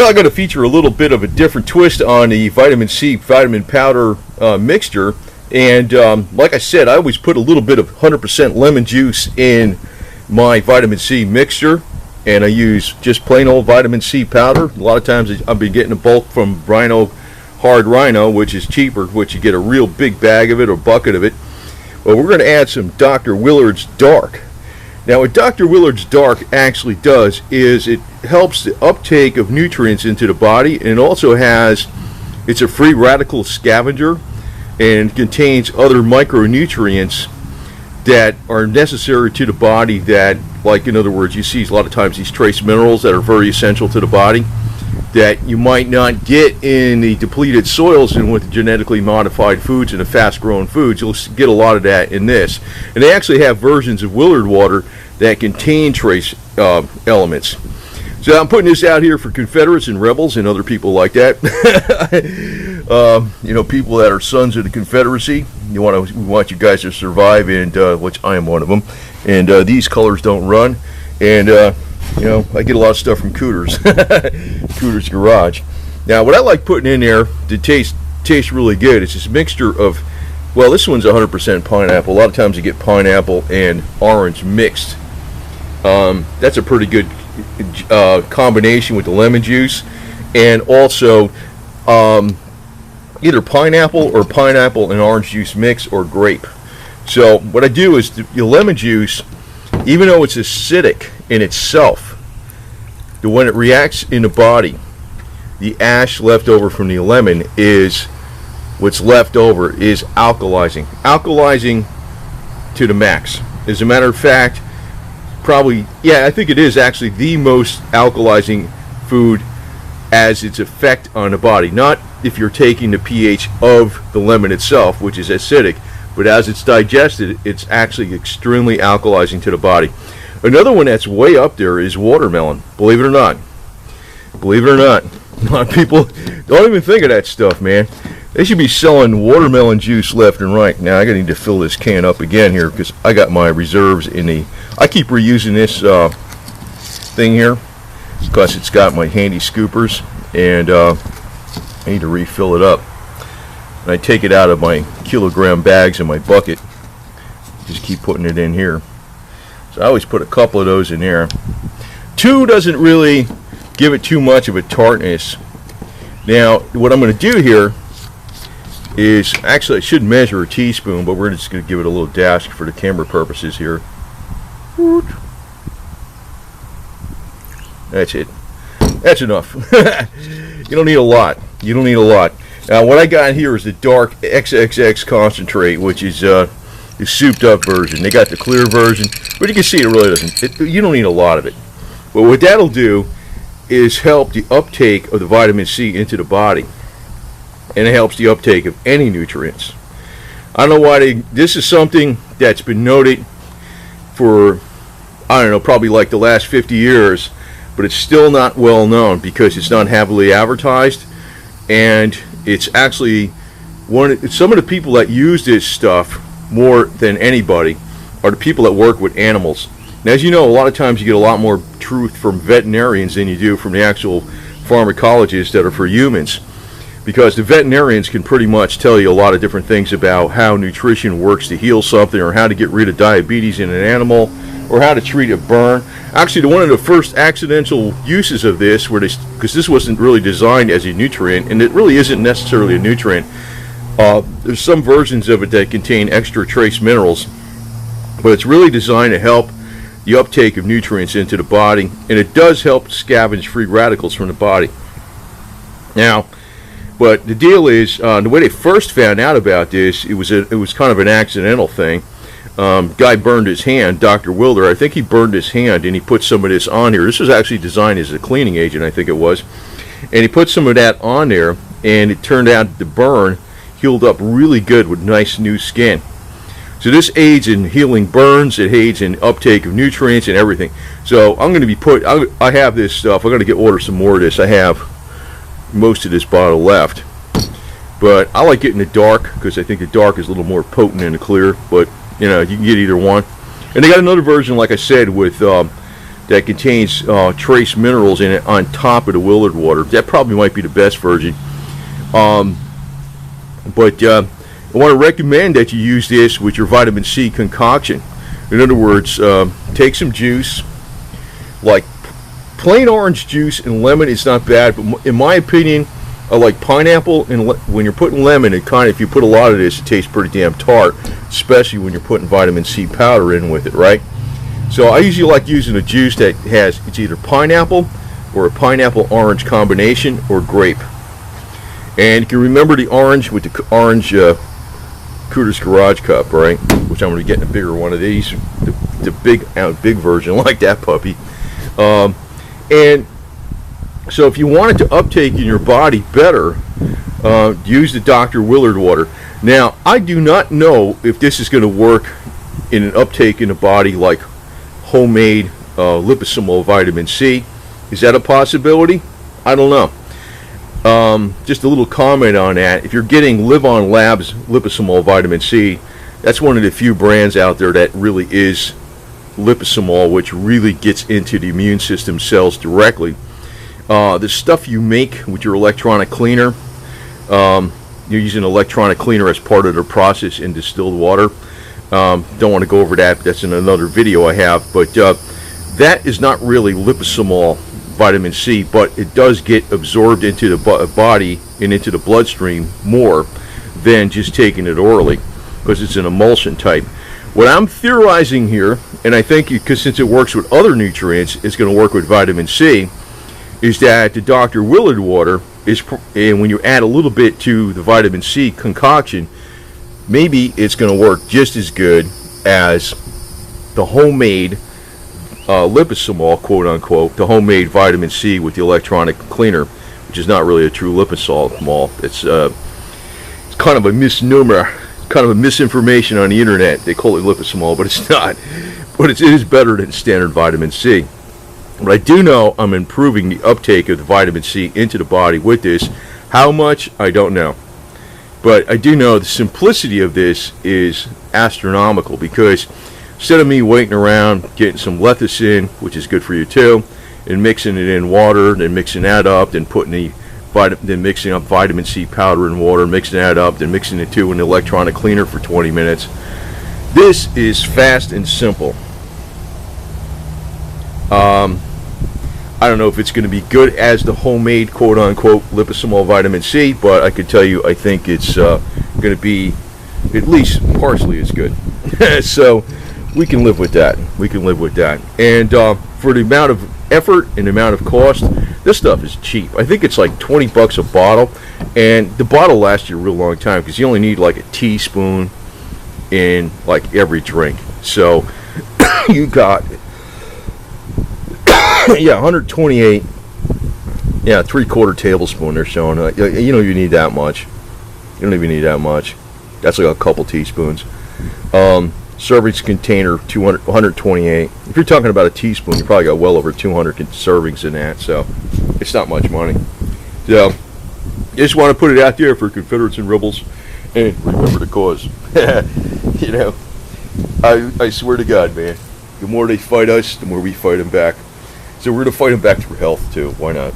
Well, I'm going to feature a little bit of a different twist on the vitamin C vitamin powder mixture. And like I said, I always put a little bit of 100% lemon juice in my vitamin C mixture. And I use just plain old vitamin C powder. A lot of times I've been getting a bulk from Hard Rhino, which is cheaper, which you get a real big bag of it or bucket of it. Well, we're going to add some Dr. Willard's Dark. Now, what Dr. Willard's Dark actually does is it helps the uptake of nutrients into the body, and it also it's a free radical scavenger and contains other micronutrients that are necessary to the body that, like, in other words, you see a lot of times these trace minerals that are very essential to the body that you might not get in the depleted soils and with genetically modified foods and the fast-growing foods. You'll get a lot of that in this. And they actually have versions of Willard Water that contain trace elements. So I'm putting this out here for Confederates and rebels and other people like that. People that are sons of the Confederacy. We want you guys to survive, and which I am one of them. And these colors don't run. And I get a lot of stuff from Cooter's, Cooter's Garage. Now, what I like putting in there to taste really good is this mixture of, well, this one's 100% pineapple. A lot of times you get pineapple and orange mixed. That's a pretty good combination with the lemon juice, and also either pineapple and orange juice mix or grape. So what I do is the lemon juice, even though it's acidic in itself, when it reacts in the body, the ash left over from the lemon is what's left over is alkalizing to the max. As a matter of fact, I think it is actually the most alkalizing food as its effect on the body. Not if you're taking the pH of the lemon itself, which is acidic, but as it's digested, it's actually extremely alkalizing to the body. Another one that's way up there is watermelon. Believe it or not. A lot of people don't even think of that stuff, man. They should be selling watermelon juice left and right. Now, I need to fill this can up again here because I got my reserves I keep reusing this thing here because it's got my handy scoopers, and I need to refill it up. And I take it out of my kilogram bags in my bucket. Just keep putting it in here. So I always put a couple of those in there. 2 doesn't really give it too much of a tartness. Now, what I'm going to do here is, actually I should measure a teaspoon, but we're just going to give it a little dash for the camera purposes here. That's it. That's enough. You don't need a lot. Now, what I got here is the dark XXX concentrate, which is the souped up version. They got the clear version, but you can see it really doesn't. You don't need a lot of it. But what that'll do is help the uptake of the vitamin C into the body, and it helps the uptake of any nutrients. I don't know why this is something that's been noted for, I don't know, probably like the last 50 years, but it's still not well known because it's not heavily advertised, and it's actually some of the people that use this stuff more than anybody are the people that work with animals. Now, as you know, a lot of times you get a lot more truth from veterinarians than you do from the actual pharmacologists that are for humans, because the veterinarians can pretty much tell you a lot of different things about how nutrition works to heal something, or how to get rid of diabetes in an animal, or how to treat a burn. Actually, one of the first accidental uses of this, because this wasn't really designed as a nutrient, and it really isn't necessarily a nutrient. There's some versions of it that contain extra trace minerals, but it's really designed to help the uptake of nutrients into the body, and it does help scavenge free radicals from the body. Now, but the deal is, the way they first found out about this, it was kind of an accidental thing. Guy burned his hand, Dr. Willard. I think he burned his hand, and he put some of this on here. This was actually designed as a cleaning agent, I think it was. And he put some of that on there, and it turned out the burn healed up really good with nice new skin. So this aids in healing burns, it aids in uptake of nutrients and everything. So I'm going to be I have this stuff. I'm going to order some more of this. I have most of this bottle left. But I like getting the dark because I think the dark is a little more potent than the clear. But, you can get either one. And they got another version, like I said, with the that contains trace minerals in it on top of the Willard Water. That probably might be the best version. But I want to recommend that you use this with your vitamin C concoction. In other words, take some juice, like plain orange juice and lemon is not bad, but in my opinion, I like pineapple, and when you're putting lemon, if you put a lot of this, it tastes pretty damn tart, especially when you're putting vitamin C powder in with it, right? So I usually like using a juice that it's either pineapple or a pineapple-orange combination or grape. And you can remember the orange with the orange Cooter's Garage Cup, right? Which I'm going to get in a bigger one of these, the big version like that puppy. And so if you want it to uptake in your body better, use the Dr. Willard Water. Now, I do not know if this is going to work in an uptake in the body like homemade liposomal vitamin C. Is that a possibility? I don't know. Just a little comment on that. If you're getting Live On Labs liposomal vitamin C, that's one of the few brands out there that really is liposomal, which really gets into the immune system cells directly. The stuff you make with your electronic cleaner, you're using electronic cleaner as part of the process in distilled water. Don't want to go over that. That's in another video I have. But that is not really liposomal vitamin C, but it does get absorbed into the body and into the bloodstream more than just taking it orally, because it's an emulsion type. What I'm theorizing here, and I think because since it works with other nutrients, it's going to work with vitamin C, is that the Dr. Willard Water is, and when you add a little bit to the vitamin C concoction, maybe it's going to work just as good as the homemade liposomal, quote unquote, the homemade vitamin C with the electronic cleaner, which is not really a true liposomal. It's kind of a misnomer, kind of a misinformation on the internet. They call it liposomal, but it's not. But it is better than standard vitamin C. But I do know I'm improving the uptake of the vitamin C into the body with this. How much, I don't know. But I do know the simplicity of this is astronomical, because instead of me waiting around getting some lecithin, which is good for you too, and mixing it in water, then mixing that up, then mixing up vitamin C powder in water, mixing that up, then mixing it in an electronic cleaner for 20 minutes. This is fast and simple. I don't know if it's going to be good as the homemade quote-unquote liposomal vitamin C, but I can tell you I think it's going to be at least partially as good. So we can live with that. We can live with that. And for the amount of effort and the amount of cost, this stuff is cheap. I think it's like 20 bucks a bottle, and the bottle lasts you a real long time because you only need like a teaspoon in like every drink. So you got 128, 3/4 tablespoon they're showing. You know, you need that much. You don't even need that much. That's like a couple teaspoons. Servings container 128. If you're talking about a teaspoon, you probably got well over 200 servings in that, so it's not much money. So I just want to put it out there for Confederates and rebels, and remember the cause. You know, I swear to God, man, the more they fight us, the more we fight them back. So we're going to fight them back through health, too. Why not?